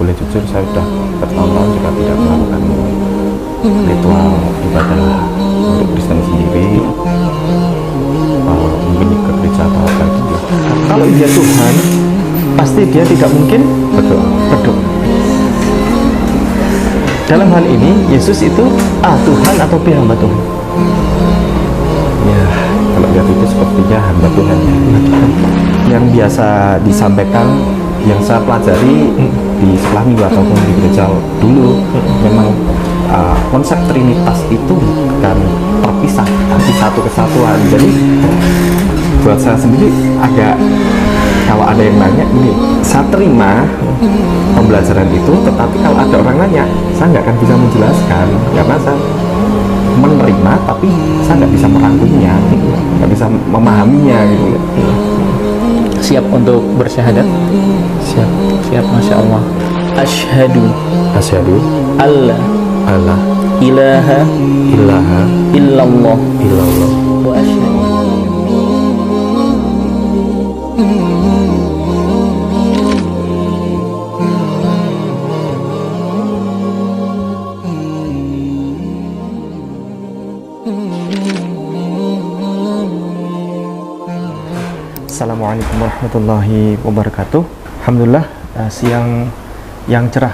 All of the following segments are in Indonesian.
boleh jujur, saya sudah bertahun-tahun juga tidak melakukan ritual ibadah untuk Kristen sendiri. Mungkin ke gereja atau apa itu ya. Kalau dia Tuhan, pasti dia tidak mungkin beduk. Dalam hal ini, Yesus itu Tuhan atau hamba Tuhan? Ya, kalau lihat itu sepertinya hamba Tuhan ya. Yang biasa disampaikan, yang saya pelajari di sekolah minggu ataupun di gereja dulu, memang konsep Trinitas itu bukan terpisah, tapi satu kesatuan. Jadi buat saya sendiri agak, kalau ada yang nanya ini, saya terima pembelajaran itu, tetapi kalau ada orang nanya, saya nggak akan bisa menjelaskan karena saya menerima, tapi saya nggak bisa merangkulnya, nggak bisa memahaminya gitu. Siap untuk bersyahadat? Siap, Masya Allah. Asyhadu alla ilaha illallah wa asyhadu. Assalamualaikum warahmatullahi wabarakatuh. Alhamdulillah, siang yang cerah.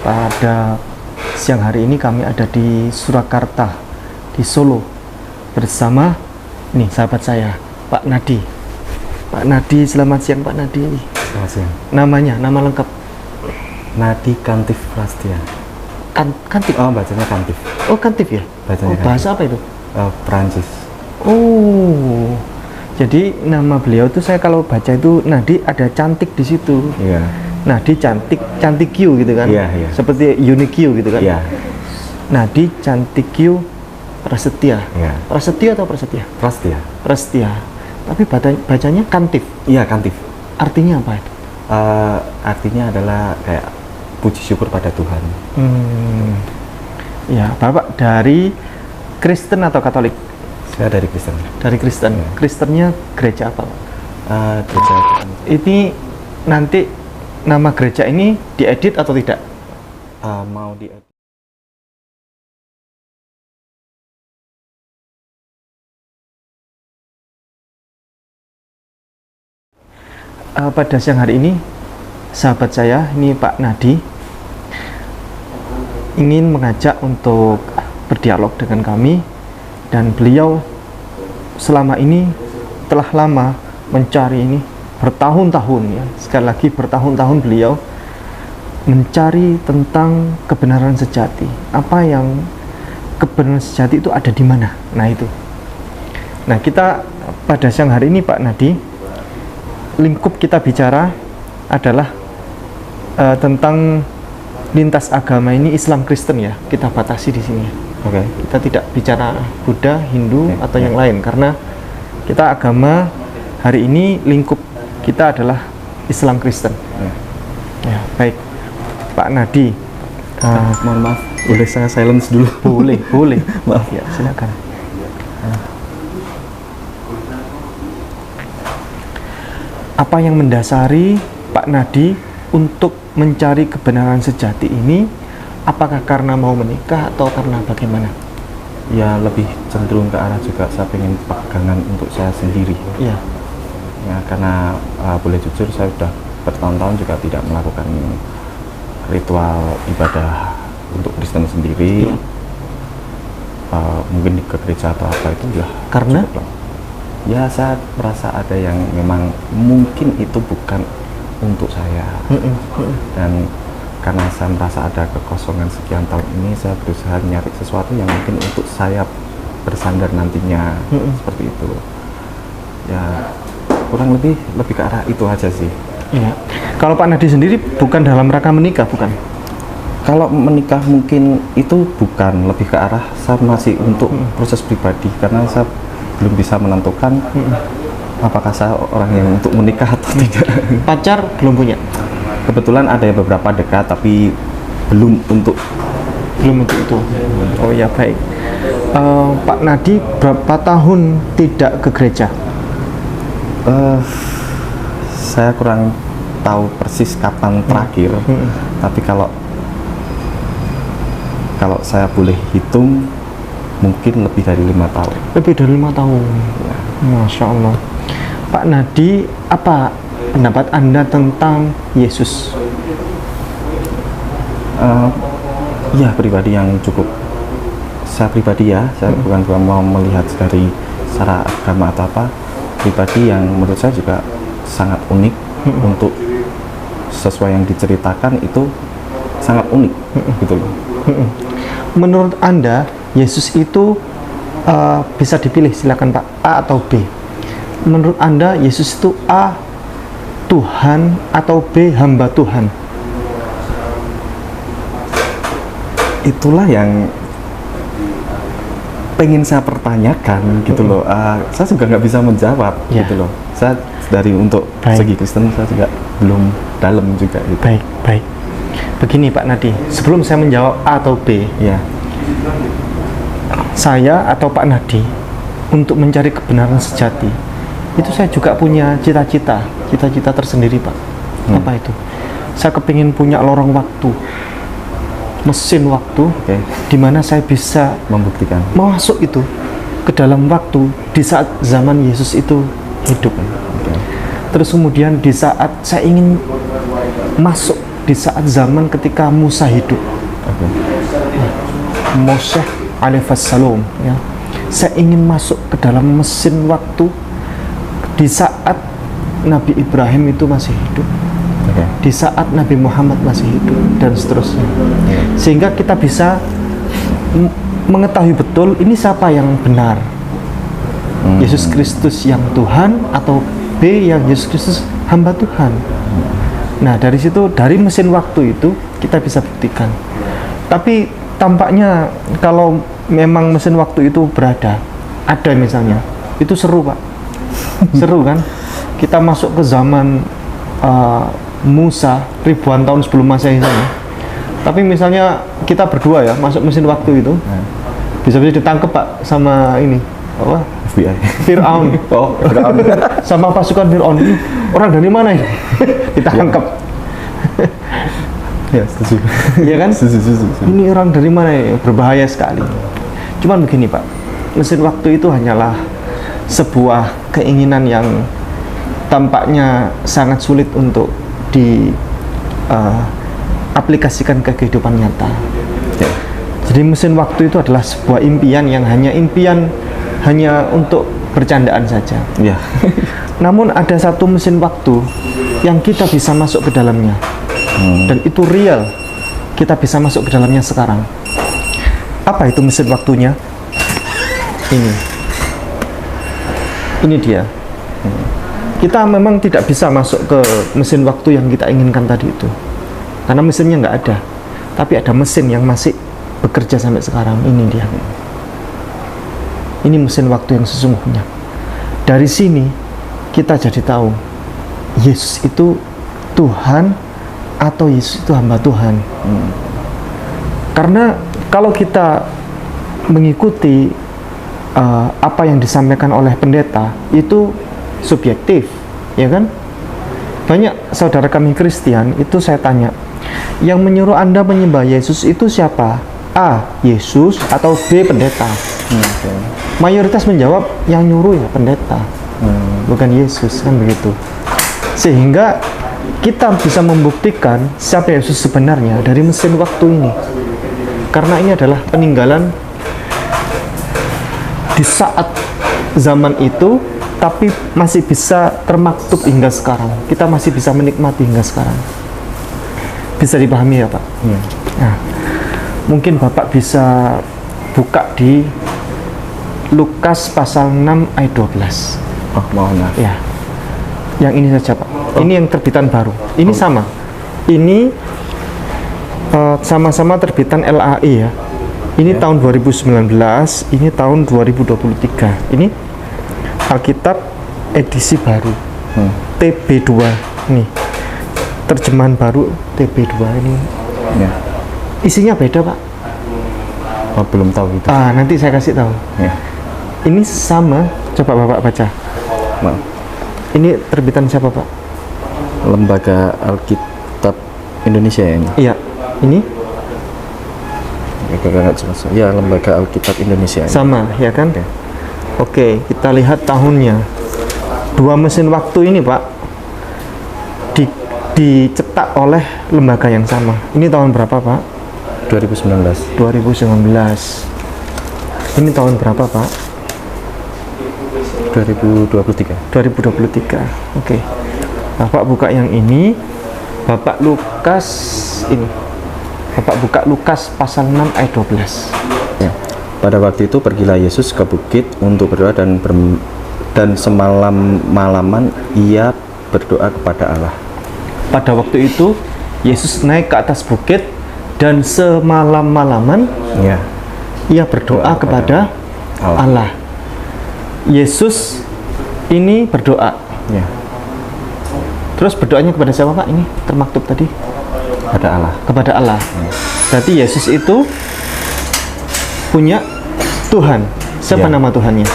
Pada siang hari ini kami ada di Surakarta, di Solo, bersama nih sahabat saya, Pak Nadi. Pak Nadi, selamat siang Pak Nadi. Selamat siang. Nama lengkap? Nadi Kantif Prastia. Kantif? Oh, bacanya Kantif. Oh, Kantif ya? Bacanya bahasa apa itu? Perancis. Oh, jadi nama beliau itu, saya kalau baca itu Nadi ada cantik di situ. Iya. Nadi cantik Q gitu kan? Iya. Seperti Uniq gitu kan? Iya. Nadi cantik Q Prasetya. Iya. Prasetya atau Prasetya? Prastia. Tapi bacanya Kantif. Iya, Kantif. Artinya apa itu? Artinya adalah kayak puji syukur pada Tuhan. Ya, Bapak dari Kristen atau Katolik? Saya dari Kristen. Dari Kristen. Ya. Kristennya gereja apa, Pak? Gereja. Ini nanti nama gereja ini diedit atau tidak? Mau diedit. Pada siang hari ini, sahabat saya, ini Pak Nadi, ingin mengajak untuk berdialog dengan kami. Dan beliau selama ini telah lama mencari ini, bertahun-tahun ya, sekali lagi bertahun-tahun beliau mencari tentang kebenaran sejati. Apa yang kebenaran sejati itu ada di mana? Nah itu. Nah, kita pada siang hari ini Pak Nadi, lingkup kita bicara adalah tentang lintas agama ini, Islam Kristen ya, kita batasi di sini. Oke. Kita tidak bicara Buddha, Hindu atau yang lain, karena kita agama hari ini lingkup kita adalah Islam Kristen. Ya, baik Pak Nadi. Mohon maaf, boleh saya silence dulu? Boleh. Maaf ya, silakan. Apa yang mendasari Pak Nadi untuk mencari kebenaran sejati ini? Apakah karena mau menikah atau karena bagaimana? Ya, lebih cenderung ke arah juga saya pengen pegangan untuk saya sendiri. Iya. Ya, karena boleh jujur, saya sudah bertahun-tahun juga tidak melakukan ritual ibadah untuk Kristen sendiri. Mungkin ke gereja atau apa itu ya. Karena? Ya, saya merasa ada yang memang mungkin itu bukan untuk saya. Dan karena saya merasa ada kekosongan sekian tahun ini, saya berusaha nyari sesuatu yang mungkin untuk saya bersandar nantinya. Seperti itu ya, kurang lebih ke arah itu aja sih. Iya. Kalau Pak Nadi sendiri bukan dalam rangka menikah, bukan? Kalau menikah mungkin itu bukan, lebih ke arah saya masih untuk proses pribadi, karena saya belum bisa menentukan apakah saya orang yang untuk menikah atau tidak. Pacar belum punya? Kebetulan ada beberapa dekat, tapi belum untuk itu. Oh ya, baik. Pak Nadi berapa tahun tidak ke gereja? Saya kurang tahu persis kapan terakhir, Tapi kalau saya boleh hitung, mungkin lebih dari 5 tahun. Lebih dari 5 tahun. Masya Allah. Pak Nadi, apa pendapat Anda tentang Yesus? Ya, pribadi yang cukup, saya pribadi ya, saya bukan mau melihat dari secara agama atau apa, pribadi yang menurut saya juga sangat unik. Untuk sesuai yang diceritakan itu sangat unik gitu loh. Menurut Anda, Yesus itu bisa dipilih, silakan Pak, A atau B. Menurut Anda, Yesus itu A, Tuhan, atau B, hamba Tuhan? Itulah yang pengen saya pertanyakan gitu loh. Saya juga nggak bisa menjawab gitu loh. Saya dari untuk segi Kristen saya juga belum dalam juga gitu. Baik. Begini Pak Nadi, sebelum saya menjawab A atau B, Ya. saya atau Pak Nadi untuk mencari kebenaran sejati, itu saya juga punya cita-cita tersendiri Pak. Apa itu? Saya kepingin punya lorong waktu, mesin waktu, di mana saya bisa Membuktikan. masuk itu ke dalam waktu di saat zaman Yesus itu hidup. Terus kemudian di saat saya ingin masuk di saat zaman ketika Musa hidup, Moshe alaihissalam, ya. Saya ingin masuk ke dalam mesin waktu di saat Nabi Ibrahim itu masih hidup, di saat Nabi Muhammad masih hidup, dan seterusnya. Sehingga kita bisa mengetahui betul ini siapa yang benar, Yesus Kristus yang Tuhan atau B yang Yesus Kristus hamba Tuhan. Nah, dari situ, dari mesin waktu itu kita bisa buktikan. Tapi tampaknya kalau memang mesin waktu itu ada misalnya, itu seru Pak. Seru kan? Kita masuk ke zaman Musa ribuan tahun sebelum Masehi sana. Tapi misalnya kita berdua ya masuk mesin waktu itu, bisa-bisa ditangkap Pak sama ini apa? FBI. Fir'aun. Fir'aun. Sama pasukan Fir'aun. Ini orang dari mana ini? Ditangkap. Ya, setuju. Iya kan? Setuju. Ini orang dari mana ya? Berbahaya sekali. Cuman begini Pak, mesin waktu itu hanyalah sebuah keinginan yang tampaknya sangat sulit untuk diaplikasikan ke kehidupan nyata. Jadi mesin waktu itu adalah sebuah impian yang hanya untuk bercandaan saja. Ya. Namun ada satu mesin waktu yang kita bisa masuk ke dalamnya, dan itu real. Kita bisa masuk ke dalamnya sekarang. Apa itu mesin waktunya? Ini dia. Kita memang tidak bisa masuk ke mesin waktu yang kita inginkan tadi itu, karena mesinnya nggak ada. Tapi ada mesin yang masih bekerja sampai sekarang. Ini dia. Ini mesin waktu yang sesungguhnya. Dari sini kita jadi tahu Yesus itu Tuhan atau Yesus itu hamba Tuhan. Karena kalau kita mengikuti apa yang disampaikan oleh pendeta itu subjektif, ya kan? Banyak saudara kami Kristen itu saya tanya, yang menyuruh Anda menyembah Yesus itu siapa? A, Yesus, atau B, pendeta? Mayoritas menjawab yang nyuruh ya pendeta, bukan Yesus, kan begitu. Sehingga kita bisa membuktikan siapa Yesus sebenarnya dari mesin waktu ini, karena ini adalah peninggalan di saat zaman itu, tapi masih bisa termaktub hingga sekarang. Kita masih bisa menikmati hingga sekarang. Bisa dipahami ya Pak? Nah, mungkin Bapak bisa buka di Lukas pasal 6 ayat 12. Oh, mohon maaf. Ya, yang ini saja Pak. Ini yang terbitan baru. Ini sama. Ini sama-sama terbitan LAI ya. Ini tahun 2019, ini tahun 2023. Ini Alkitab edisi baru, TB2 nih, terjemahan baru TB2 ini. Ya. Isinya beda Pak. Oh, belum tahu itu. Nanti saya kasih tahu. Ya. Ini sama, coba Bapak baca. Maaf. Ini terbitan siapa Pak? Lembaga Alkitab Indonesia ya ini. Iya, ini Ya, Lembaga Alkitab Indonesia. sama ya kan? Oke, kita lihat tahunnya. Dua mesin waktu ini Pak dicetak oleh lembaga yang sama. Ini tahun berapa Pak? 2019. 2019. Ini tahun berapa Pak? 2023. 2023. Oke. Bapak buka yang ini. Bapak Lukas ini. Bapak buka Lukas pasal 6 ayat 12. Ya. Pada waktu itu pergilah Yesus ke bukit untuk berdoa dan semalam-malaman ia berdoa kepada Allah. Pada waktu itu Yesus naik ke atas bukit dan semalam-malaman Ya. ia berdoa kepada Allah. Yesus ini berdoa. Ya. Terus berdoanya kepada siapa Pak? Ini termaktub tadi. Kepada Allah. Kepada Allah. Berarti Yesus itu punya Tuhan. Siapa Ya. nama Tuhannya?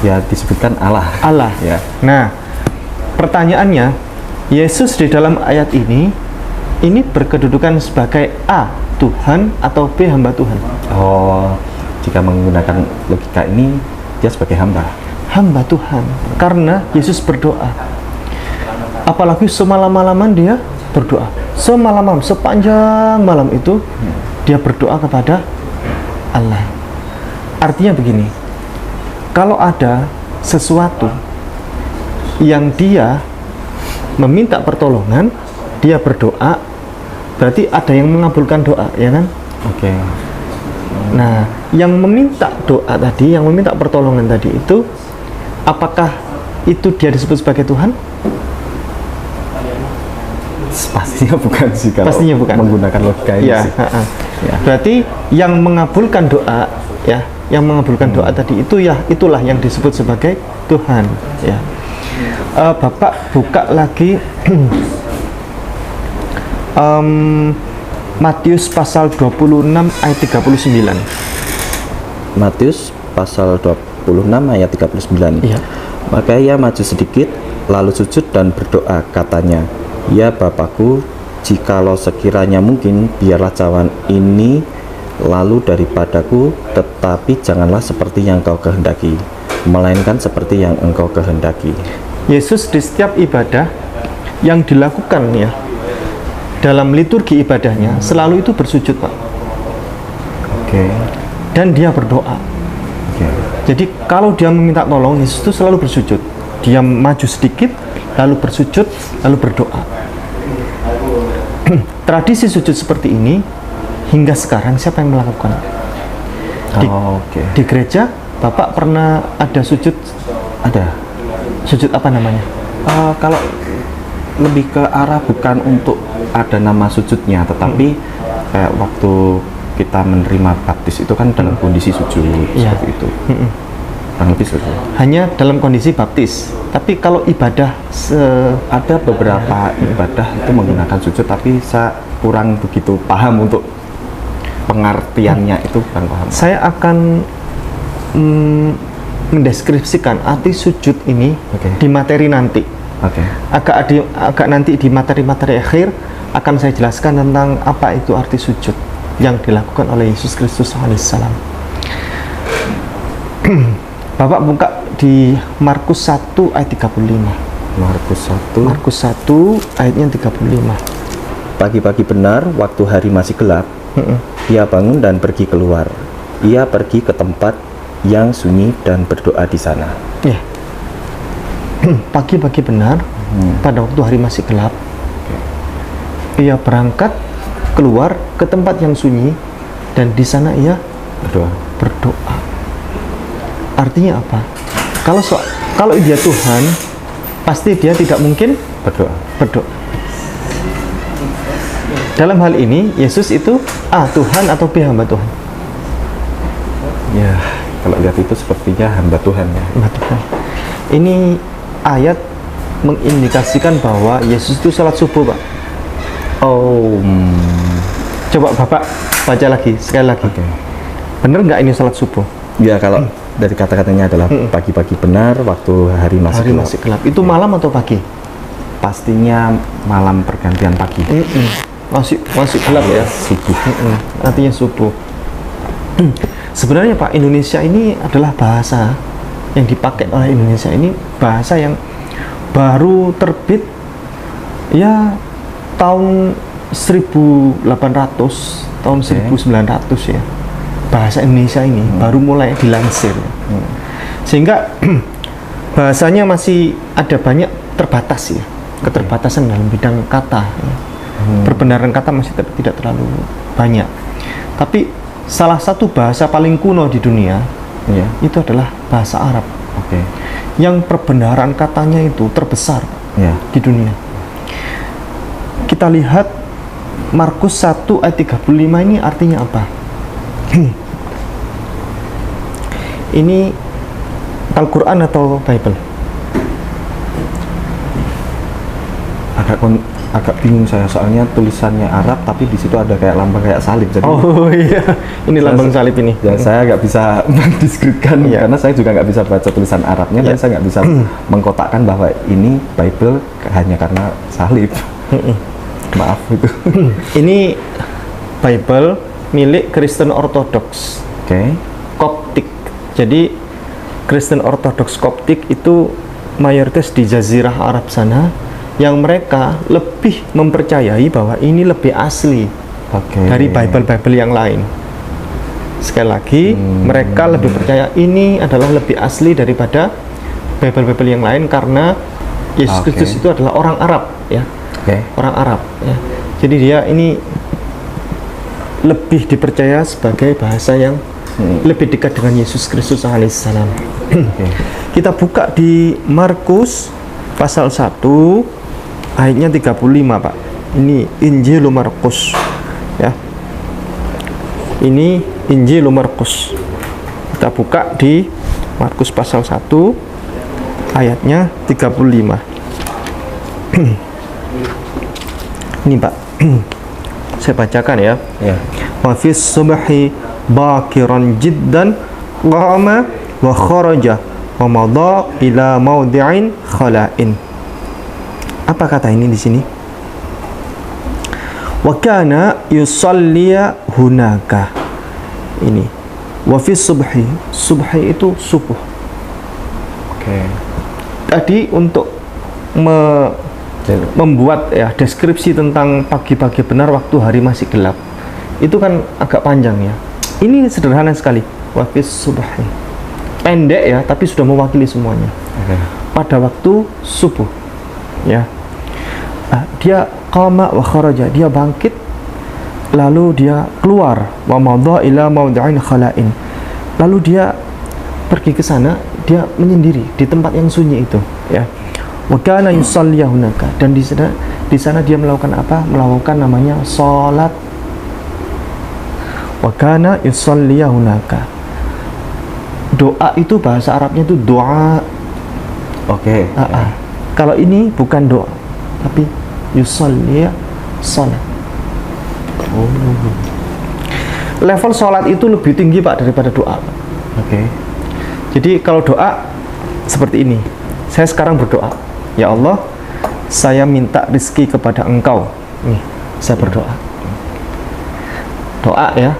Ya, disebutkan Allah. Allah. Ya. Nah, pertanyaannya, Yesus di dalam ayat ini berkedudukan sebagai A, Tuhan, atau B, hamba Tuhan? Oh, jika menggunakan logika ini dia sebagai hamba. Hamba Tuhan, karena Yesus berdoa. Apalagi semalam-malaman dia berdoa. Semalam, sepanjang malam itu dia berdoa kepada Allah. Artinya begini, kalau ada sesuatu yang dia meminta pertolongan, dia berdoa, berarti ada yang mengabulkan doa, ya kan? Oke. Nah, yang meminta doa tadi, yang meminta pertolongan tadi itu, apakah itu dia disebut sebagai Tuhan? Pastinya bukan sih kalau Pastinya bukan. menggunakan logika ini Ya, sih. Ya. Berarti yang mengabulkan doa, ya, yang mengabulkan doa tadi itu ya, itulah yang disebut sebagai Tuhan, ya. Bapak buka lagi Matius pasal 26 ayat 39. Matius pasal 26 ayat 39. Iya. Maka ia maju sedikit lalu sujud dan berdoa, katanya, "Ya Bapakku, jikalau sekiranya mungkin, biarlah cawan ini lalu daripadaku, tetapi janganlah seperti yang Kau kehendaki, melainkan seperti yang Engkau kehendaki." Yesus di setiap ibadah yang dilakukan ya, dalam liturgi ibadahnya selalu itu bersujud Pak, Oke. dan dia berdoa. Oke. Jadi kalau dia meminta tolong, Yesus itu selalu bersujud. Dia maju sedikit, lalu bersujud, lalu berdoa. Tradisi sujud seperti ini hingga sekarang siapa yang melakukan? Oke. Di gereja, Bapak pernah ada sujud? Ada. Sujud apa namanya? Kalau lebih ke arah bukan untuk ada nama sujudnya, tetapi kayak waktu kita menerima baptis itu kan dalam kondisi sujud Iya. seperti itu. Kurang lebih seperti itu. Hanya dalam kondisi baptis. Tapi kalau ibadah Ada beberapa ibadah itu menggunakan sujud, tapi saya kurang begitu paham untuk pengertiannya, itu kurang paham. saya akan mendeskripsikan arti sujud ini Oke. di materi nanti. Oke. Agak nanti di materi-materi akhir akan saya jelaskan tentang apa itu arti sujud yang dilakukan oleh Yesus Kristus alaihissalam. Bapak buka di Markus 1 ayat 35. Markus 1. Markus 1 ayatnya 35. Pagi-pagi benar, waktu hari masih gelap, ia bangun dan pergi keluar. Ia pergi ke tempat yang sunyi dan berdoa di sana. Ya. Pagi-pagi benar, pada waktu hari masih gelap, ia berangkat keluar ke tempat yang sunyi dan di sana ia Berdoa. berdoa. Artinya apa? Kalau dia Tuhan, pasti dia tidak mungkin Berdoa. berdoa. Dalam hal ini, Yesus itu A, Tuhan, atau B, hamba Tuhan? Ya, kalau lihat itu sepertinya hamba Tuhan ya. Hamba Tuhan. Ini ayat mengindikasikan bahwa Yesus itu salat subuh, Pak. Oh, Coba Bapak baca lagi, sekali lagi. oke. Bener nggak ini salat subuh? Ya, kalau dari kata-katanya adalah pagi-pagi benar, waktu hari masih Hari gelap. masih gelap. Itu malam atau pagi? pastinya malam pergantian pagi. Masih gelap ya. Subuh. Artinya subuh. Sebenarnya Pak, Indonesia ini adalah bahasa yang dipakai oleh Indonesia ini bahasa yang baru terbit ya tahun 1800, tahun 1900 ya. Bahasa Indonesia ini baru mulai dilansir. Sehingga bahasanya masih ada banyak terbatas ya. Keterbatasan dalam bidang kata ya. Perbenaran kata masih tidak terlalu banyak. Tapi salah satu bahasa paling kuno di dunia itu adalah bahasa Arab. Yang perbenaran katanya itu terbesar di dunia. Kita lihat Markus 1 ayat 35 ini artinya apa? Ini Al-Quran atau Bible? Agak bingung saya, soalnya tulisannya Arab tapi di situ ada kayak lambang kayak salib. Jadi oh iya, ini lambang salib ini. Ya, saya nggak bisa mendeskripsikan karena saya juga nggak bisa baca tulisan Arabnya dan saya nggak bisa mengkotakkan bahwa ini Bible hanya karena salib. Maaf itu. Ini Bible milik Kristen Ortodoks. Koptik. Jadi Kristen Ortodoks Koptik itu mayoritas di Jazirah Arab sana, yang mereka lebih mempercayai bahwa ini lebih asli dari Bible-Bible yang lain. Sekali lagi, mereka lebih percaya ini adalah lebih asli daripada Bible-Bible yang lain karena Yesus Kristus itu adalah orang Arab ya. Orang Arab ya. Jadi dia ini lebih dipercaya sebagai bahasa yang lebih dekat dengan Yesus Kristus alaihissalam. Kita buka di Markus pasal 1 ayatnya 35 Pak. Ini Injil Markus ya. Ini Injil Markus. Kita buka di Markus pasal 1 ayatnya 35. Ini Pak. Saya bacakan ya. Wa fis subhi bakiran jiddan qama wa kharaja wa madha ila mawdi'in khala'in. Apa kata ini di sini? Wa kana yusalliya hunaka. Ini. Wa fi subhi. Subhi itu subuh. Tadi untuk membuat ya deskripsi tentang pagi-pagi benar waktu hari masih gelap. Itu kan agak panjang ya. Ini sederhana sekali. Wa fi subhi. Pendek ya, tapi sudah mewakili semuanya. Pada waktu subuh. Ya. Dia qama wa kharaja, dia bangkit lalu dia keluar, wa madha ila mawdi'in khala'in, lalu dia pergi ke sana, dia menyendiri di tempat yang sunyi itu ya. Wa kana yusalli hunaka, dan di sana dia melakukan apa? Melakukan namanya salat. Wa kana yusalli hunaka. Doa itu bahasa Arabnya itu doa. Kalau ini bukan doa tapi yusalli salat. Level salat itu lebih tinggi Pak daripada doa. Jadi kalau doa seperti ini. Saya sekarang berdoa, ya Allah, saya minta rezeki kepada Engkau. Nih, saya berdoa. Doa ya.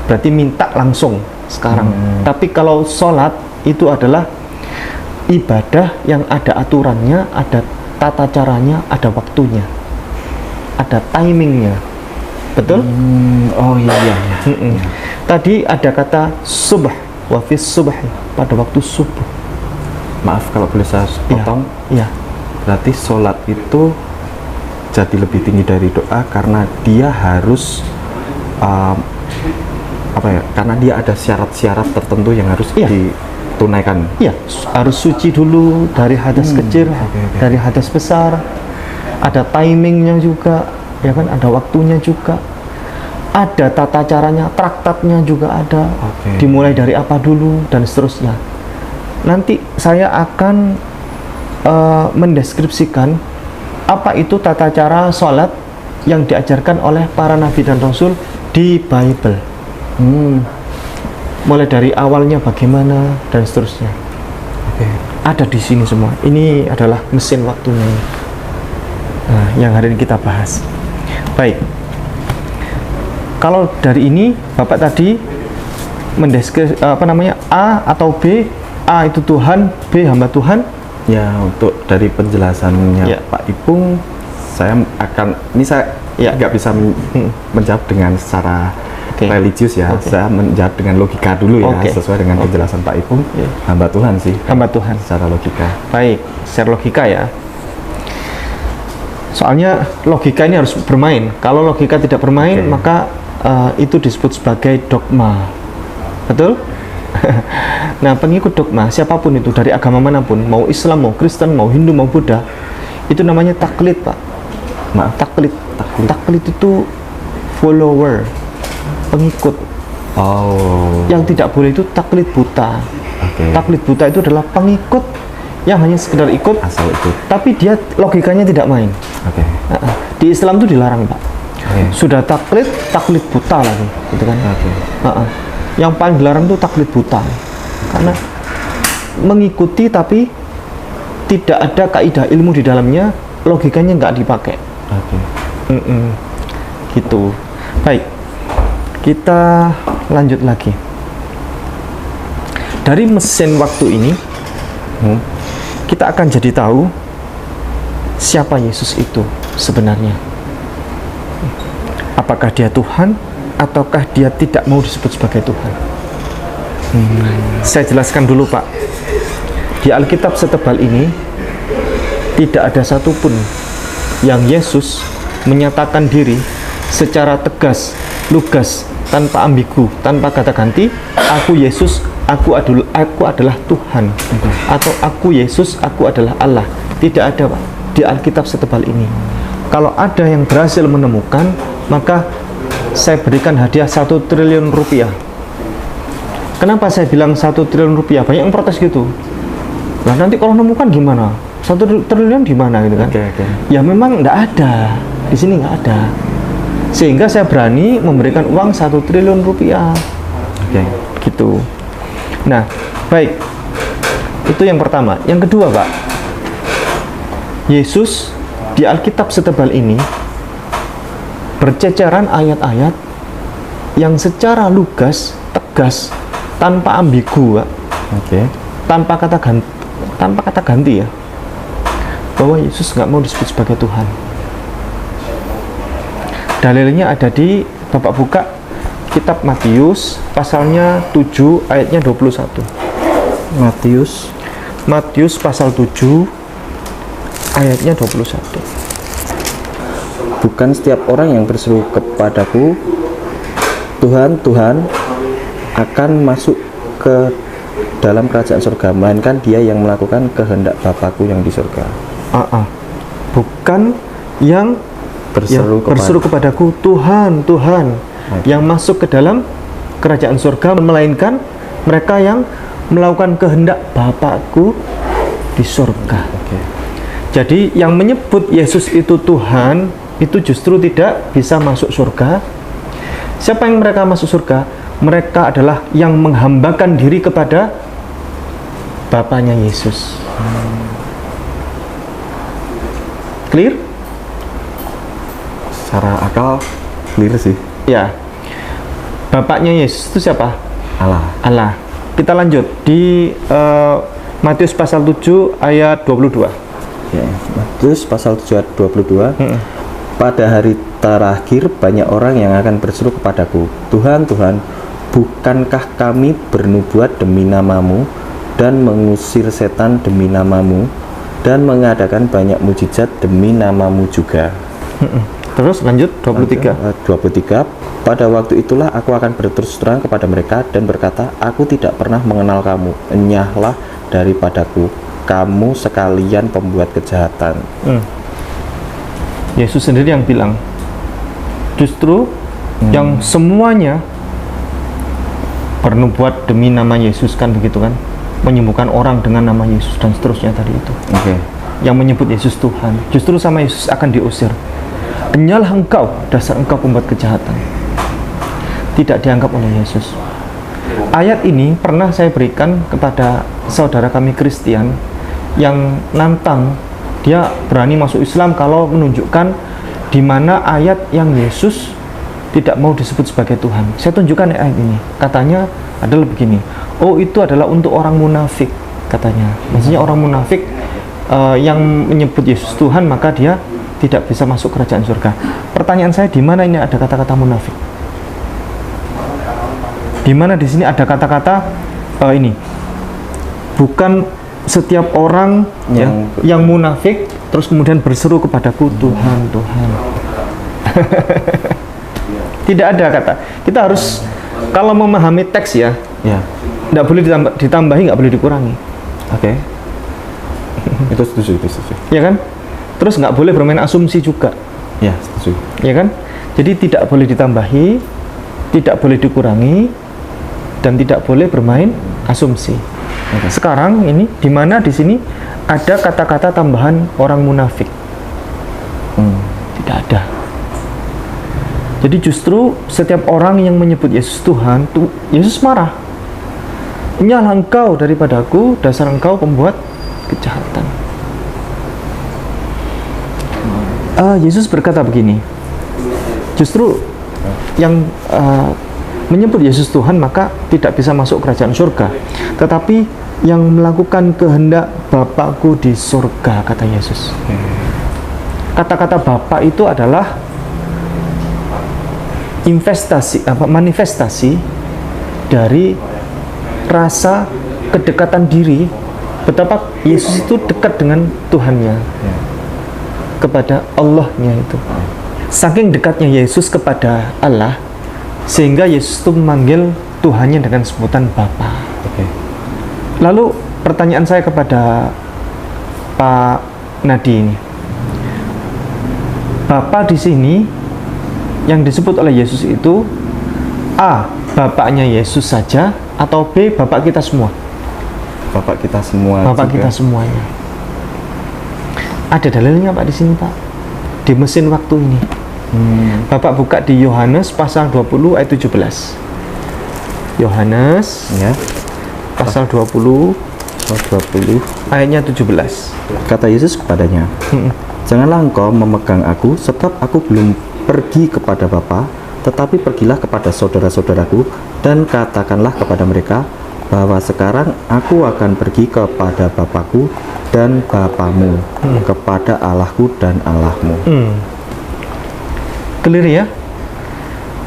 Berarti minta langsung sekarang. Tapi kalau salat itu adalah ibadah yang ada aturannya, ada tata caranya, ada waktunya, ada timingnya, betul? Tadi ada kata subh, wa fis subhi, pada waktu subuh. Maaf kalau boleh saya potong. Berarti sholat itu jadi lebih tinggi dari doa karena dia harus karena dia ada syarat-syarat tertentu yang harus ditunaikan. Harus suci dulu dari hadas kecil, dari hadas besar. Ada timingnya juga, ya kan? Ada waktunya juga. Ada tata caranya, traktatnya juga ada. Dimulai dari apa dulu dan seterusnya. Nanti saya akan mendeskripsikan apa itu tata cara sholat yang diajarkan oleh para nabi dan rasul di Bible. Mulai dari awalnya bagaimana dan seterusnya. Ada di sini semua. Ini adalah mesin waktunya. Nah, yang hari ini kita bahas. Baik. Kalau dari ini Bapak tadi A atau B, A itu Tuhan, B hamba Tuhan. Ya, untuk dari penjelasannya Ya. Pak Ipung, saya nggak bisa menjawab dengan secara Oke. religius ya. Oke. Saya menjawab dengan logika dulu ya, Oke. sesuai dengan penjelasan Pak Ipung. Ya. Hamba Tuhan sih, Hamba Tuhan. secara logika. Baik, secara logika ya. Soalnya logika ini harus bermain. Kalau logika tidak bermain, Oke. maka itu disebut sebagai dogma. Betul? Nah, pengikut dogma siapapun itu dari agama manapun, mau Islam, mau Kristen, mau Hindu, mau Buddha, itu namanya taklid, Pak. Maaf, Taklid. Taklid itu follower, pengikut. oh, Yang tidak boleh itu taklid buta. oke. Taklid buta itu adalah pengikut yang hanya sekedar ikut, Asal itu, tapi dia logikanya tidak main. oke. Di Islam itu dilarang, Pak. Oke. Sudah taklid buta lagi, gitu kan? Oke. Yang paling dilarang itu taklid buta, karena mengikuti tapi tidak ada kaidah ilmu di dalamnya, logikanya nggak dipakai. Oke. Gitu. Baik, kita lanjut lagi. Dari mesin waktu ini, kita akan jadi tahu siapa Yesus itu sebenarnya. Apakah dia Tuhan ataukah dia tidak mau disebut sebagai Tuhan? Saya jelaskan dulu, Pak. Di Alkitab setebal ini tidak ada satupun yang Yesus menyatakan diri secara tegas, lugas, tanpa ambigu, tanpa kata ganti, aku Yesus, aku adalah Tuhan, atau aku Yesus, aku adalah Allah. Tidak ada, Pak, di Alkitab setebal ini. Kalau ada yang berhasil menemukan, maka saya berikan hadiah 1 triliun rupiah. Kenapa saya bilang 1 triliun rupiah? Banyak yang protes gitu. Nah, nanti kalau menemukan gimana? 1 triliun di mana gitu kan? Oke. Ya memang enggak ada. Di sini enggak ada. Sehingga saya berani memberikan uang 1 triliun rupiah. Oke. Gitu. Nah, baik. Itu yang pertama. Yang kedua, Pak. Yesus di Alkitab setebal ini berceceran ayat-ayat yang secara lugas, tegas, tanpa ambigu, Pak. Oke. Tanpa kata ganti ya, bahwa Yesus nggak mau disebut sebagai Tuhan. Dalilnya ada di, Bapak buka kitab Matius pasalnya 7 ayatnya 21. Matius pasal 7 ayatnya 21. Bukan setiap orang yang berseru kepadaku, Tuhan, Tuhan, akan masuk ke dalam kerajaan surga, melainkan dia yang melakukan kehendak Bapakku yang di surga. Bukan yang Berseru kepadaku, Tuhan, Tuhan, yang masuk ke dalam kerajaan surga, melainkan mereka yang melakukan kehendak Bapakku di surga. Oke. Jadi yang menyebut Yesus itu Tuhan itu justru tidak bisa masuk surga. Siapa yang mereka masuk surga? Mereka adalah yang menghambakan diri kepada Bapaknya Yesus. Clear? Secara akal clear sih. Ya. Bapaknya Yesus itu siapa? Allah. Allah. Kita lanjut di Matius pasal 7 ayat 22. Ya, Matius pasal 7 ayat 22. Pada hari terakhir banyak orang yang akan berseru kepadaku, Tuhan, Tuhan, bukankah kami bernubuat demi namamu dan mengusir setan demi namamu dan mengadakan banyak mujizat demi namamu juga? Terus lanjut 23. 23. Pada waktu itulah aku akan berterus terang kepada mereka dan berkata, aku tidak pernah mengenal kamu, enyahlah daripadaku, kamu sekalian pembuat kejahatan. Yesus sendiri yang bilang, justru yang semuanya bernubuat demi nama Yesus, kan begitu kan, menyembuhkan orang dengan nama Yesus dan seterusnya tadi itu. Oke. Yang menyebut Yesus Tuhan, justru sama Yesus akan diusir. Enyalah engkau, dasar engkau pembuat kejahatan. Tidak dianggap oleh Yesus. Ayat ini pernah saya berikan kepada saudara kami Kristen yang nantang dia berani masuk Islam kalau menunjukkan di mana ayat yang Yesus tidak mau disebut sebagai Tuhan. Saya tunjukkan ayat ini. Katanya adalah begini. Oh, itu adalah untuk orang munafik, katanya. Maksudnya orang munafik yang menyebut Yesus Tuhan, maka dia tidak bisa masuk kerajaan surga. Pertanyaan saya, di mana ini ada kata-kata munafik? Di mana di sini ada kata-kata ini? Bukan setiap orang yang munafik terus kemudian berseru kepadaku, Tuhan, Tuhan. Tidak ada kata. Kita harus, kalau memahami teks ya, tidak boleh ditambahi, nggak boleh dikurangi. Oke. Itu setuju. Ya kan? Terus nggak boleh bermain asumsi juga. Ya, setuju. Ya kan? Jadi tidak boleh ditambahi, tidak boleh dikurangi, dan tidak boleh bermain asumsi. Okay. Sekarang ini di mana di sini ada kata-kata tambahan orang munafik? Tidak ada. Jadi justru setiap orang yang menyebut Yesus Tuhan, Yesus marah. Nyala engkau daripadaku, dasar engkau pembuat kejahatan. Yesus berkata begini. Justru yang menyebut Yesus Tuhan maka tidak bisa masuk kerajaan surga. Tetapi yang melakukan kehendak Bapakku di surga, kata Yesus. Kata-kata Bapa itu adalah manifestasi dari rasa kedekatan diri, betapa Yesus itu dekat dengan Tuhannya, kepada Allahnya itu. Saking dekatnya Yesus kepada Allah, sehingga Yesus itu memanggil Tuhannya dengan sebutan Bapa. Lalu pertanyaan saya kepada Pak Nadi ini, Bapa di sini yang disebut oleh Yesus itu A, Bapaknya Yesus saja, atau B, Bapak kita semua? Bapak kita semua. Bapak kita semuanya. Ada dalilnya Pak di sini Pak, di mesin waktu ini. Bapak buka di Yohanes pasal 20 ayat 17. Yohanes pasal 20 ayatnya 17. Kata Yesus kepadanya, janganlah engkau memegang aku, sebab aku belum pergi kepada Bapa, tetapi pergilah kepada saudara-saudaraku dan katakanlah kepada mereka bahwa sekarang aku akan pergi kepada Bapakku dan Bapamu, kepada Allahku dan Allahmu. Clear ya?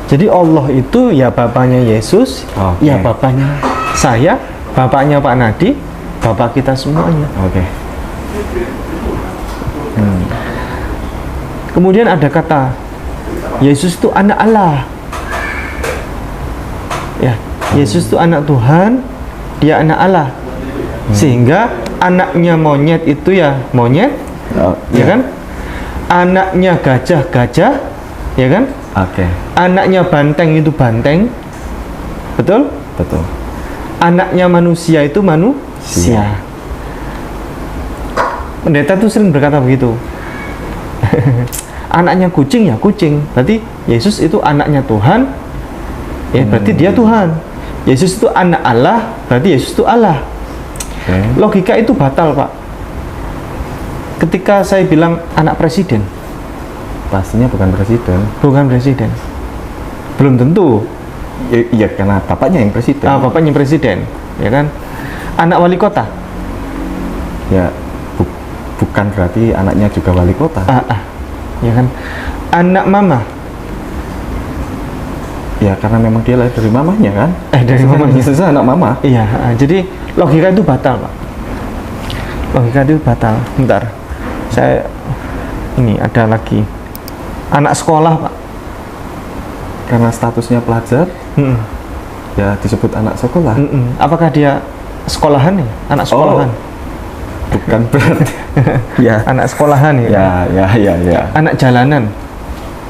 Jadi Allah itu ya Bapaknya Yesus, ya Bapaknya saya, Bapaknya Pak Nadi, Bapak kita semuanya. Kemudian ada kata Yesus itu anak Allah. Ya, Yesus itu anak Tuhan, dia anak Allah. Sehingga anaknya monyet itu ya monyet, ya kan? Anaknya gajah, ya kan? Anaknya banteng itu banteng. Betul? Betul. Anaknya manusia itu manusia. Pendeta tuh sering berkata begitu. Anaknya kucing ya kucing. Berarti Yesus itu anaknya Tuhan. Ya, berarti dia Tuhan. Yesus itu anak Allah, berarti Yesus itu Allah. Logika itu batal, Pak. Ketika saya bilang anak presiden, pastinya bukan presiden. Bukan presiden. Belum tentu. Iya, karena bapaknya yang presiden. Bapaknya presiden, ya kan? Anak wali kota. Ya, bukan berarti anaknya juga wali kota. Ya kan? Anak mama. Ya, karena memang dia lahir dari mamanya kan? Dari mamanya. Yesus anak mama. Iya, jadi logika itu batal, Pak. Logika itu batal. Bentar. Saya ini ada lagi. Anak sekolah, Pak. Karena statusnya pelajar, ya disebut anak sekolah. Apakah dia sekolahan ya? Anak sekolahan? Bukan berarti. Ya. Anak sekolahan ya? Ya. Anak jalanan?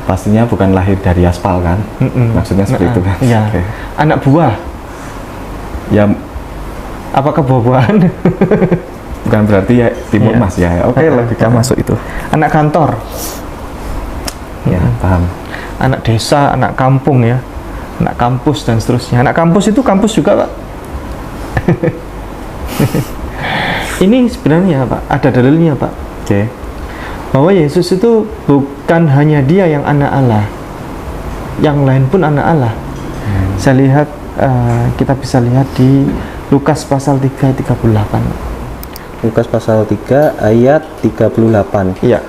Pastinya bukan lahir dari aspal kan? Maksudnya seperti itu kan? Ya. Anak buah? Ya. Apakah buah-buahan? Bukan berarti ya timur mas ya. Logika masuk itu. Anak kantor? Ya, paham. Anak desa, anak kampung ya, anak kampus dan seterusnya. Anak kampus itu kampus juga, Pak. Ini sebenarnya Pak, ada dalilnya Pak. Oke. Bahwa Yesus itu bukan hanya dia yang anak Allah, yang lain pun anak Allah. Saya lihat, kita bisa lihat di Lukas pasal 3 ayat 38. Lukas pasal 3 ayat 38. Iya.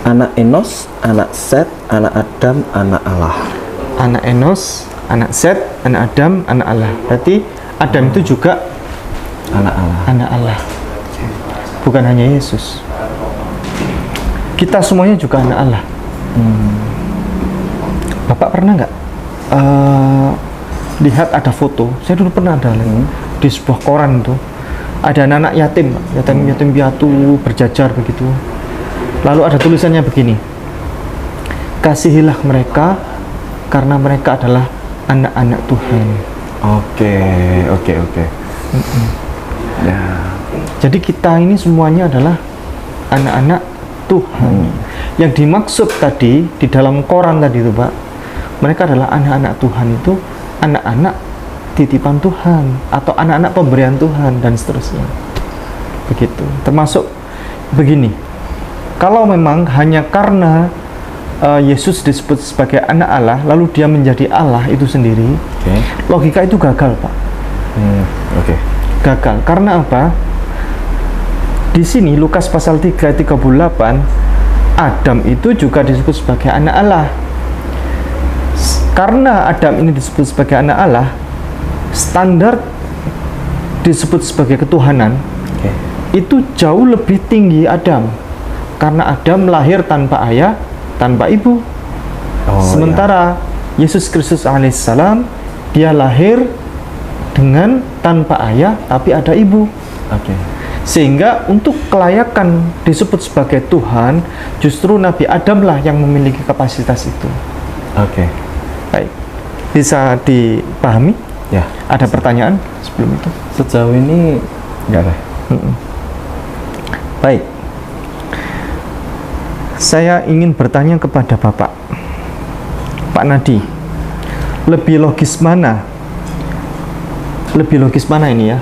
Anak Enos, anak Set, anak Adam, anak Allah. Anak Enos, anak Set, anak Adam, anak Allah. Berarti Adam itu juga Anak Allah. anak Allah. Bukan hanya Yesus. Kita semuanya juga anak Allah. Bapak pernah nggak lihat ada foto? Saya dulu pernah ada di sebuah koran itu. Ada anak-anak yatim, yatim piatu berjajar begitu. Lalu ada tulisannya begini: kasihilah mereka karena mereka adalah anak-anak Tuhan. Oke. Ya. Jadi kita ini semuanya adalah anak-anak Tuhan. Yang dimaksud tadi di dalam koran tadi itu, Pak, mereka adalah anak-anak Tuhan itu anak-anak titipan Tuhan atau anak-anak pemberian Tuhan dan seterusnya. Begitu. Termasuk begini. Kalau memang hanya karena Yesus disebut sebagai anak Allah, lalu dia menjadi Allah itu sendiri, logika itu gagal, Pak. Oke. Gagal. Karena apa? Di sini Lukas pasal 3 ayat 38, Adam itu juga disebut sebagai anak Allah. Karena Adam ini disebut sebagai anak Allah, standar disebut sebagai ketuhanan itu jauh lebih tinggi Adam. Karena Adam lahir tanpa ayah, tanpa ibu. Sementara Yesus Kristus alaihissalam, dia lahir dengan tanpa ayah tapi ada ibu. Sehingga untuk kelayakan disebut sebagai Tuhan, justru Nabi Adam lah yang memiliki kapasitas itu. Baik, bisa dipahami? Ya. Ada pertanyaan sebelum itu? Sejauh ini nggak ada. Baik, saya ingin bertanya kepada Bapak Nadi, lebih logis mana ini ya?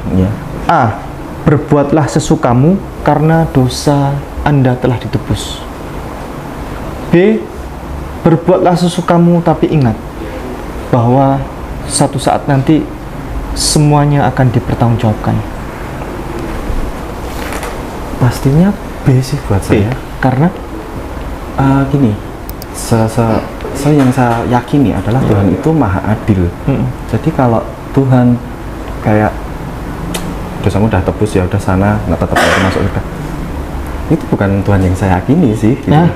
A, berbuatlah sesukamu karena dosa Anda telah ditebus. B, berbuatlah sesukamu tapi ingat bahwa satu saat nanti semuanya akan dipertanggungjawabkan. Pastinya B sih buat B, saya. karena Gini, yang saya yakini adalah Tuhan itu maha adil. Jadi kalau Tuhan kayak dosamu udah tebus, ya udah sana, nggak tetap harus masuk surga, itu bukan Tuhan yang saya yakini sih gitu. Nah,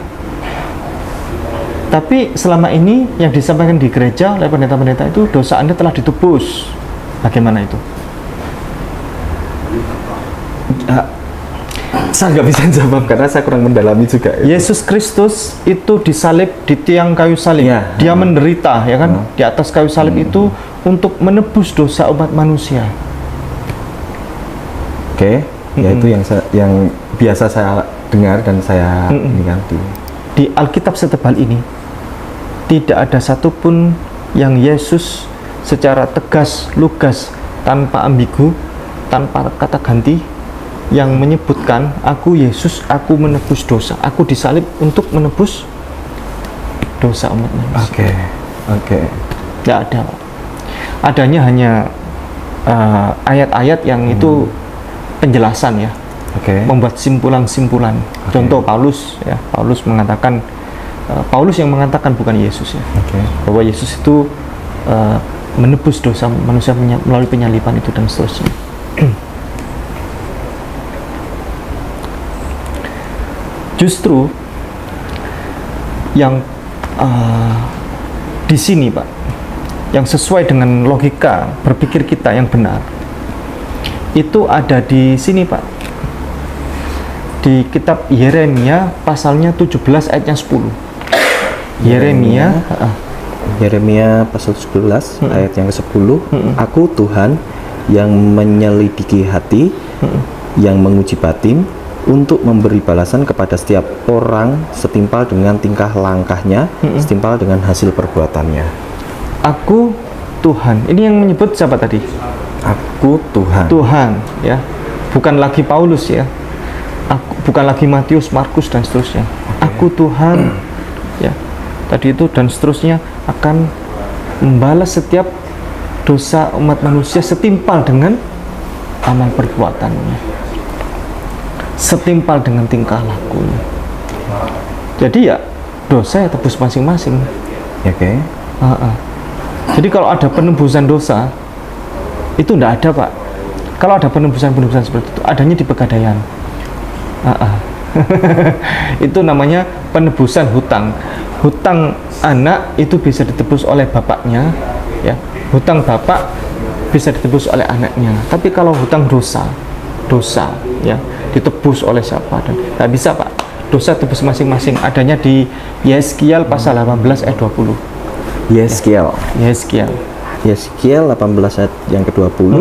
tapi selama ini yang disampaikan di gereja oleh pendeta-pendeta itu dosa Anda telah ditebus. Bagaimana itu? Saya nggak bisa jawab karena saya kurang mendalami juga. Yesus Kristus itu disalib di tiang kayu salib. Ya. Dia menderita, ya kan? Di atas kayu salib itu untuk menebus dosa umat manusia. Yaitu yang biasa saya dengar dan saya ganti. Di Alkitab setebal ini tidak ada satupun yang Yesus secara tegas, lugas, tanpa ambigu, tanpa kata ganti, yang menyebutkan aku Yesus, aku menebus dosa, aku disalib untuk menebus dosa umat manusia. Tidak ada, Pak. Adanya hanya ayat-ayat yang itu penjelasan ya, membuat simpulan-simpulan. Contoh Paulus ya, Paulus mengatakan, Paulus yang mengatakan bukan Yesus ya, bahwa Yesus itu menebus dosa manusia melalui penyaliban itu dan seterusnya. Justru yang di sini, Pak, yang sesuai dengan logika berpikir kita yang benar, itu ada di sini, Pak, di kitab Yeremia pasalnya 17 ayatnya 10. Yeremia pasal 17 ayat yang ke-10. Aku Tuhan yang menyelidiki hati, yang menguji batin, untuk memberi balasan kepada setiap orang setimpal dengan tingkah langkahnya, setimpal dengan hasil perbuatannya. Aku Tuhan. Ini yang menyebut siapa tadi? Aku Tuhan. Tuhan ya, bukan lagi Paulus ya. bukan lagi Matius, Markus dan seterusnya. Aku Tuhan, ya tadi itu dan seterusnya akan membalas setiap dosa umat manusia setimpal dengan amal perbuatannya, setimpal dengan tingkah lakunya. Jadi ya dosa ya tebus masing-masing. Oke. Jadi kalau ada penebusan dosa itu enggak ada, Pak. Kalau ada penebusan seperti itu adanya di Pegadaian. Itu namanya penebusan hutang. Hutang anak itu bisa ditebus oleh bapaknya, ya. Hutang bapak bisa ditebus oleh anaknya. Tapi kalau hutang dosa, ya, ditebus oleh siapa? Dan nggak bisa, Pak. Dosa tebus masing-masing. Adanya di Yeskiel pasal 18 ayat 20. Yeskiel. Yeskiel 18 ayat yang ke-20.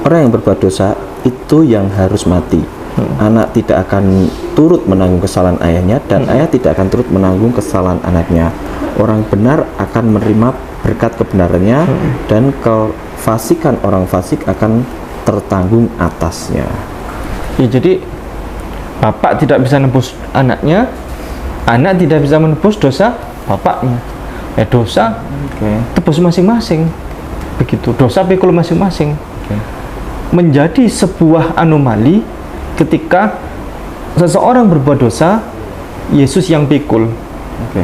Orang yang berbuat dosa itu yang harus mati. Anak tidak akan turut menanggung kesalahan ayahnya, dan ayah tidak akan turut menanggung kesalahan anaknya. Orang benar akan menerima berkat kebenarannya, dan kefasikan orang fasik akan tertanggung atasnya. Ya, jadi bapak tidak bisa menebus anaknya, anak tidak bisa menebus dosa bapaknya. Ya dosa tebus masing-masing. Begitu. Dosa pikul masing-masing. Menjadi sebuah anomali ketika seseorang berbuat dosa, Yesus yang pikul.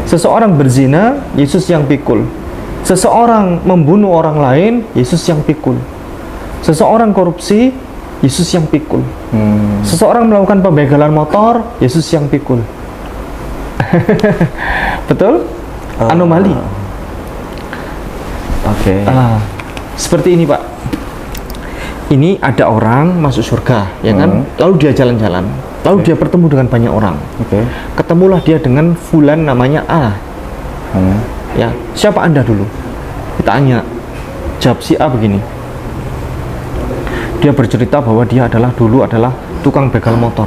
Seseorang berzina, Yesus yang pikul. Seseorang membunuh orang lain, Yesus yang pikul. Seseorang korupsi, Yesus yang pikul. Seseorang melakukan pembegalan motor, Yesus yang pikul. Betul? Anomali. Seperti ini, Pak. Ini ada orang masuk surga, ya kan? Lalu dia jalan-jalan, lalu dia bertemu dengan banyak orang. Ketemulah dia dengan fulan namanya A. Ya, siapa Anda dulu? Ditanya. Jawab si A begini. Dia bercerita bahwa dia dulu adalah tukang begal motor.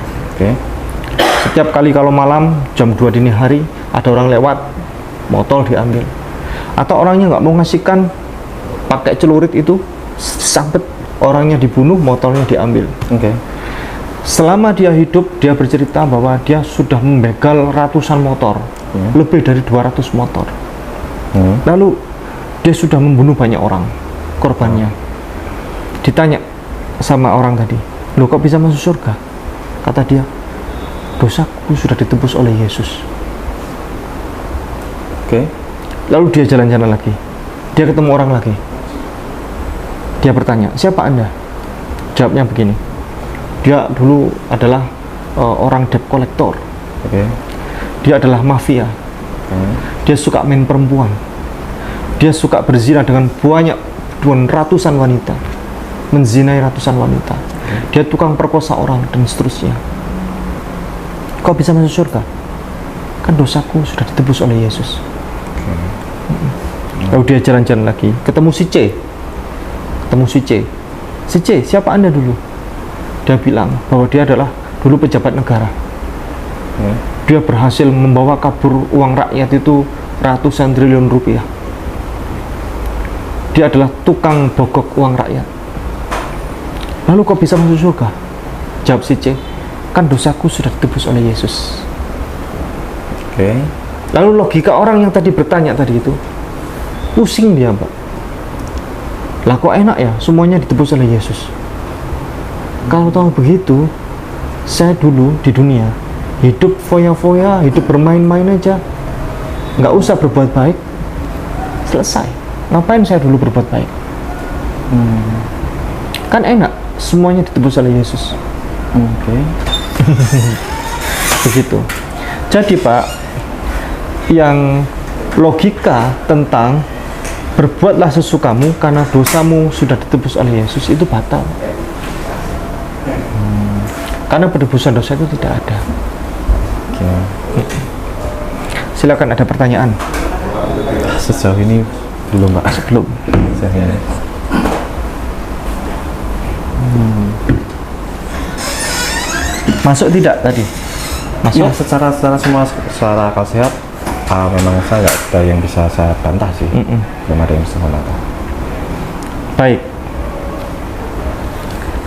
Setiap kali kalau malam jam 2 dini hari ada orang lewat, motor diambil. Atau orangnya nggak mau ngasihkan, pakai celurit itu, sambet, orangnya dibunuh, motornya diambil. Selama dia hidup, dia bercerita bahwa dia sudah membegal ratusan motor, lebih dari 200 motor. Lalu dia sudah membunuh banyak orang, korbannya. Ditanya sama orang tadi, "Loh, kok bisa masuk surga?" Kata dia, "Dosaku sudah ditebus oleh Yesus." Lalu dia jalan-jalan lagi, dia ketemu orang lagi. Dia bertanya, "Siapa Anda?" Jawabnya begini, dia dulu adalah orang debt collector. Dia adalah mafia. Dia suka main perempuan. Dia suka berzina dengan ratusan wanita, menzinai ratusan wanita. Dia tukang perkosa orang dan seterusnya. Kok bisa masuk surga? Kan dosaku sudah ditebus oleh Yesus. Lalu dia jalan-jalan lagi, ketemu si C. Si C, siapa Anda dulu? Dia bilang bahwa dia adalah dulu pejabat negara. Dia berhasil membawa kabur uang rakyat itu ratusan triliun rupiah. Dia adalah tukang bogok uang rakyat. Lalu kok bisa masuk surga? Jawab si C, kan dosaku sudah ditebus oleh Yesus. Lalu logika orang yang tadi bertanya tadi itu, pusing dia, Pak. Lah kok enak ya, semuanya ditebus oleh Yesus. Kalau tahu begitu, saya dulu di dunia hidup foya-foya, hidup bermain-main aja, nggak usah berbuat baik, selesai. Ngapain saya dulu berbuat baik? Kan enak, semuanya ditebus oleh Yesus. Begitu. Jadi, Pak, yang logika tentang berbuatlah sesukamu karena dosamu sudah ditebus oleh Yesus itu batal. Karena penebusan dosa itu tidak ada. Silakan, ada pertanyaan? Sejauh ini belum, Pak. Belum. Masuk tidak tadi? Masuk. Ya, secara akal sehat, memang saya nggak ada yang bisa saya bantah sih. Belum ada yang bisa saya bantah. Baik.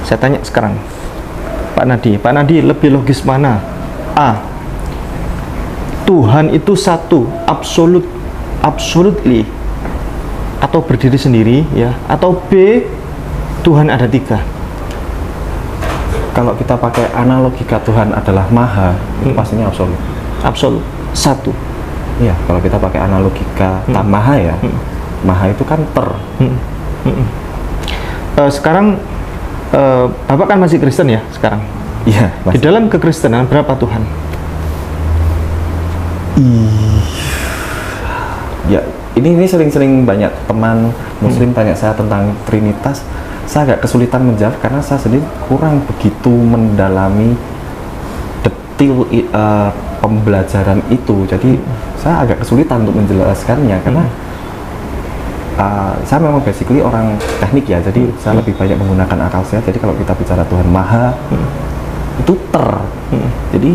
Saya tanya sekarang. Pak Nadi lebih logis mana? A, Tuhan itu satu, absolutely, atau berdiri sendiri ya, atau B, Tuhan ada tiga. Kalau kita pakai analogika Tuhan adalah maha, itu pastinya absolut. Absolut, satu. Iya, kalau kita pakai analogika maha ya, maha itu kan Sekarang Bapak kan masih Kristen ya sekarang. Iya, Di dalam kekristenan berapa Tuhan? Ya, ini sering-sering banyak teman Muslim tanya saya tentang Trinitas. Saya agak kesulitan menjawab karena saya sendiri kurang begitu mendalami detil pembelajaran itu. Jadi saya agak kesulitan untuk menjelaskannya karena saya memang basically orang teknik ya. Jadi saya lebih banyak menggunakan akal saya. Jadi kalau kita bicara Tuhan Maha itu jadi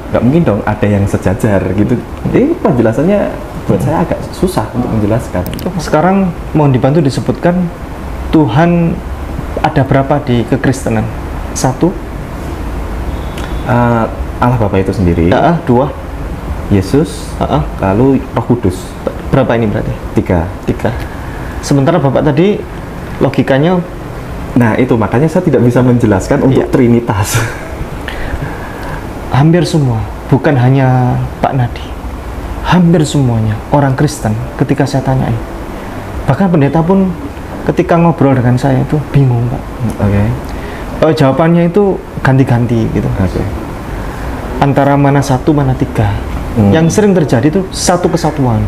nggak mungkin dong ada yang sejajar gitu. Jadi penjelasannya buat saya agak susah untuk menjelaskan. Sekarang mohon dibantu disebutkan Tuhan ada berapa di kekristenan? Satu, Allah Bapa itu sendiri, dua, Yesus, lalu Roh Kudus. berapa ini berarti? Tiga. Sementara Bapak tadi logikanya, Nah itu makanya saya tidak bisa menjelaskan untuk Trinitas. hampir semua, bukan hanya Pak Nadi, hampir semuanya orang Kristen ketika saya tanyain, bahkan pendeta pun ketika ngobrol dengan saya itu bingung Pak. Jawabannya itu ganti-ganti gitu. Antara mana satu, mana tiga. Yang sering terjadi itu satu kesatuan,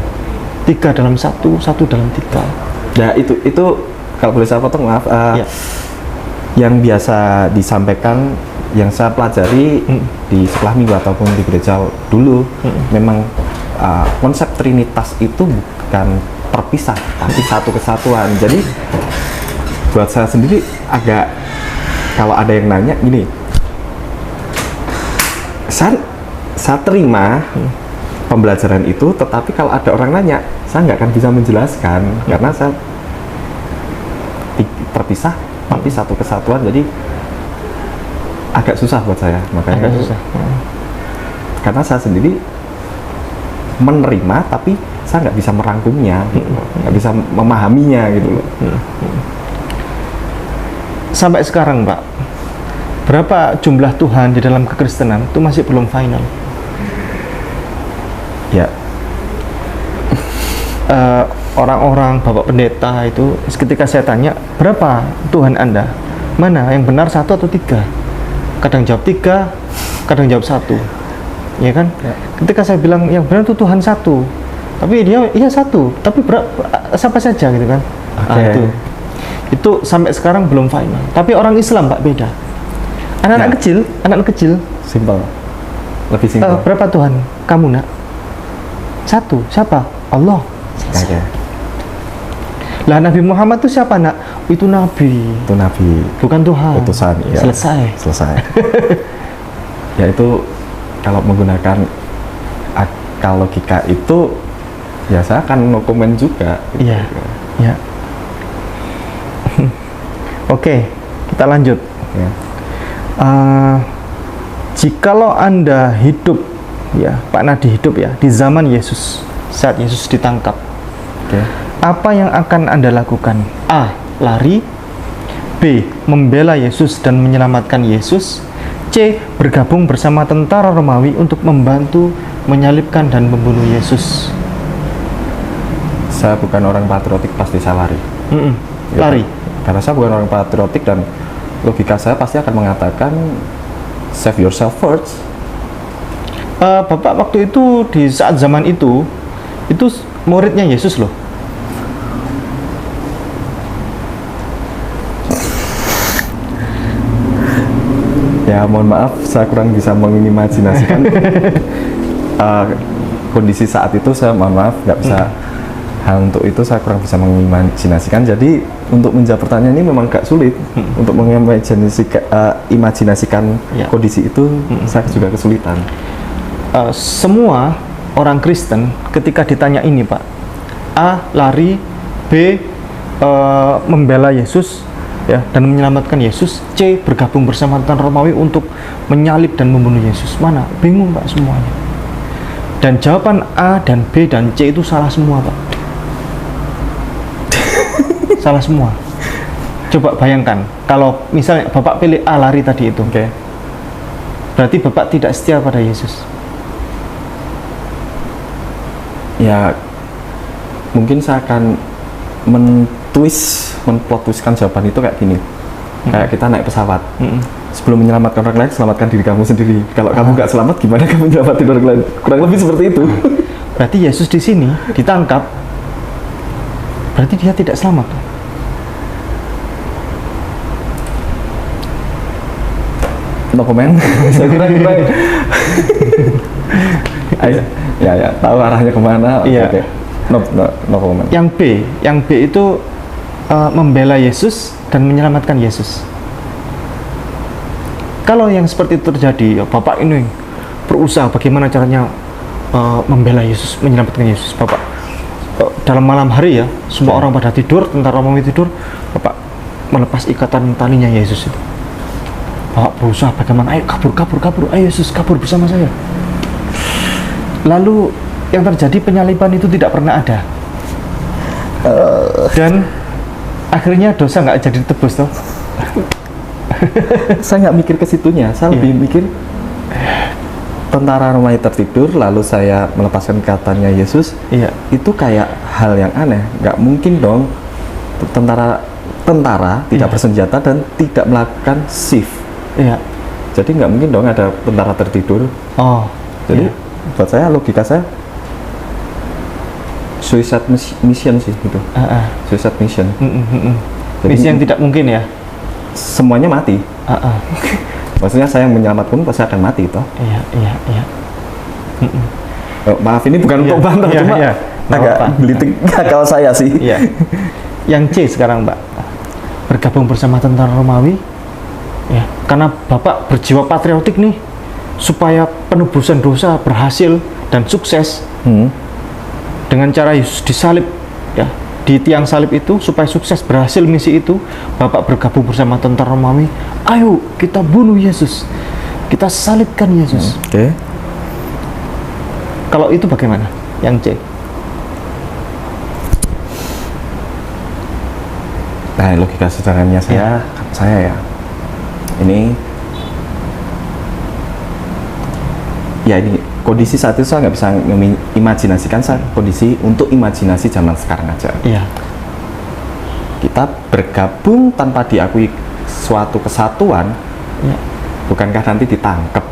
tiga dalam satu, satu dalam tiga. Ya itu kalau boleh saya potong, maaf. Yang biasa disampaikan, yang saya pelajari di sekolah minggu ataupun di gereja dulu, memang konsep Trinitas itu bukan terpisah, tapi satu kesatuan. Jadi buat saya sendiri agak, kalau ada yang nanya gini, saya terima pembelajaran itu, tetapi kalau ada orang nanya, saya nggak akan bisa menjelaskan karena saya terpisah tapi satu kesatuan. Jadi agak susah buat saya, makanya agak susah. Karena saya sendiri menerima tapi saya nggak bisa merangkumnya, nggak bisa memahaminya gitu loh. Sampai sekarang Pak, berapa jumlah Tuhan di dalam kekristenan itu masih belum final. Ya, orang-orang Bapak Pendeta itu ketika saya tanya berapa Tuhan Anda, mana yang benar, satu atau tiga, kadang jawab tiga, kadang jawab satu, ya kan? Ketika saya bilang yang benar itu Tuhan satu, tapi dia iya satu, tapi siapa saja gitu kan? Itu sampai sekarang belum final. Tapi orang Islam Pak beda. Anak-anak kecil, simpel, lebih simpel. Berapa Tuhan kamu nak? Satu. Siapa? Allah. Lah Nabi Muhammad itu siapa nak? Itu Nabi. Itu Nabi. Bukan Tuhan. Utusan. Ya. Selesai. Ya itu kalau menggunakan akal logika itu, ya saya akan no comment juga. Iya. Ya. Oke, kita lanjut. Ya. Jikalau Anda hidup, ya Pak Nadi hidup ya di zaman Yesus, saat Yesus ditangkap, apa yang akan Anda lakukan? A. Lari. B. Membela Yesus dan menyelamatkan Yesus. C. Bergabung bersama tentara Romawi untuk membantu menyalibkan dan membunuh Yesus. Saya bukan orang patriotik, pasti saya lari. Lari. Karena saya bukan orang patriotik dan logika saya pasti akan mengatakan save yourself first. Bapak waktu itu di saat zaman itu muridnya Yesus loh. Ya mohon maaf, saya kurang bisa mengimajinasikan kondisi saat itu. Saya mohon maaf nggak bisa. Hal untuk itu saya kurang bisa mengimajinasikan. Jadi untuk menjawab pertanyaan ini memang agak sulit untuk mengimajinasikan kondisi itu. Saya juga kesulitan. Semua orang Kristen ketika ditanya ini Pak, A. Lari, B. Membela Yesus, ya, dan menyelamatkan Yesus. C, bergabung bersama tentara Romawi untuk menyalib dan membunuh Yesus. Mana? Bingung Pak semuanya. Dan jawaban A dan B dan C itu salah semua Pak. Salah semua. Coba bayangkan kalau misalnya Bapak pilih A, lari tadi itu, Oke. berarti Bapak tidak setia pada Yesus. Ya, mungkin saya akan men-plot twistkan jawaban itu kayak gini. Kayak kita naik pesawat. Sebelum menyelamatkan orang lain, selamatkan diri kamu sendiri. Kalau kamu nggak selamat, gimana kamu menyelamatkan orang lain? Kurang lebih seperti itu. Berarti Yesus di sini ditangkap, berarti dia tidak selamat. No comment. Saya kurang. Ya, tahu arahnya kemana. Iya. Oke. No comment. Yang B itu membela Yesus dan menyelamatkan Yesus. Kalau yang seperti itu terjadi, ya, Bapak ini berusaha bagaimana caranya membela Yesus, menyelamatkan Yesus. Bapak dalam malam hari ya, semua orang pada tidur, tentara Romawi tidur, Bapak melepas ikatan talinya Yesus itu. Bapak berusaha bagaimana, ayo kabur, ayo Yesus kabur bersama saya. Lalu yang terjadi penyaliban itu tidak pernah ada. Dan akhirnya dosa nggak jadi ditebus toh. Saya nggak mikir ke situnya. Saya lebih mikir tentara Romawi tertidur, lalu saya melepaskan ikatannya Yesus. Iya. Itu kayak hal yang aneh. Nggak mungkin dong tentara tidak bersenjata dan tidak melakukan shift. Iya. Jadi nggak mungkin dong ada tentara tertidur. Oh. Jadi iya. buat saya, logika saya, suicide mission sih gitu. Suicide mission. Jadi, misi yang tidak mungkin ya. semuanya mati. Maksudnya saya yang menyelamatkan pasti akan mati toh. Iya. Maaf, ini bukan untuk bantah, cuma agak gelitik akal saya sih. Iya. Yang C sekarang Mbak, bergabung bersama tentara Romawi, ya, karena Bapak berjiwa patriotik nih, supaya penebusan dosa berhasil dan sukses dengan cara Yesus disalib, ya, di tiang salib itu, supaya sukses berhasil misi itu, Bapak bergabung bersama tentara Romawi. Ayo kita bunuh Yesus, kita salibkan Yesus. Oke. Kalau itu bagaimana? Yang C. Nah, logika sederhananya saya ya, ini kondisi saat itu saya nggak bisa imajinasikan kondisi untuk imajinasi zaman sekarang aja. Iya. Kita bergabung tanpa diakui suatu kesatuan, bukankah nanti ditangkap?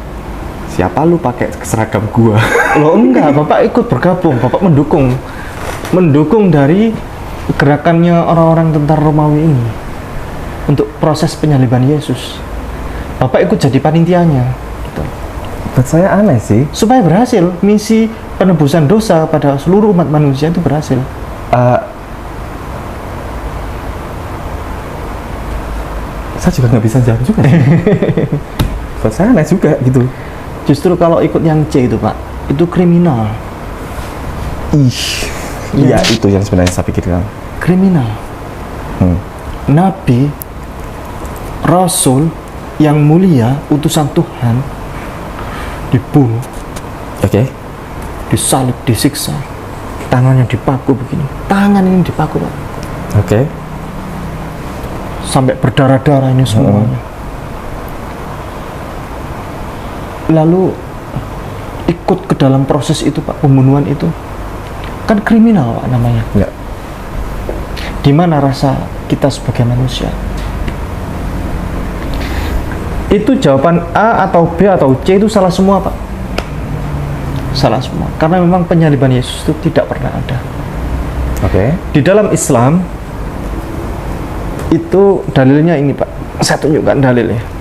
Siapa lu pakai seragam gua? Loh enggak, Bapak ikut bergabung, Bapak mendukung dari gerakannya orang-orang tentara Romawi ini untuk proses penyaliban Yesus. Bapak ikut jadi panitianya. Buat saya aneh sih. Supaya berhasil misi penebusan dosa pada seluruh umat manusia itu berhasil. Saya juga nggak bisa jawab juga. Buat saya aneh juga gitu. Justru kalau ikut yang C itu Pak, itu kriminal. Iya, itu yang sebenarnya saya pikirkan. Kriminal. Nabi, Rasul yang mulia, utusan Tuhan, dibunuh, disalib, disiksa, tangannya dipaku begini, tangan ini dipaku Pak. Sampai berdarah-darah ini semuanya. Lalu ikut ke dalam proses itu Pak, pembunuhan itu kan kriminal Pak namanya. Di mana rasa kita sebagai manusia? Itu jawaban A atau B atau C itu salah semua Pak. Salah semua. Karena memang penyaliban Yesus itu tidak pernah ada. Di dalam Islam itu dalilnya ini Pak. Saya tunjukkan dalilnya.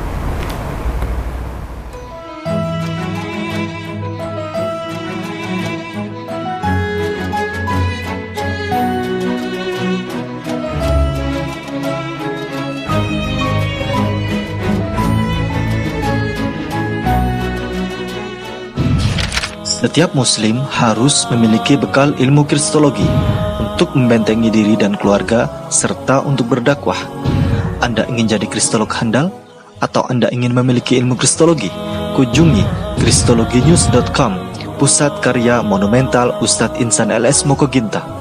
Setiap muslim harus memiliki bekal ilmu kristologi untuk membentengi diri dan keluarga serta untuk berdakwah. Anda ingin jadi kristolog handal? Atau Anda ingin memiliki ilmu kristologi? Kunjungi kristologinews.com, pusat karya monumental Ustadz Insan LS Mokoginta.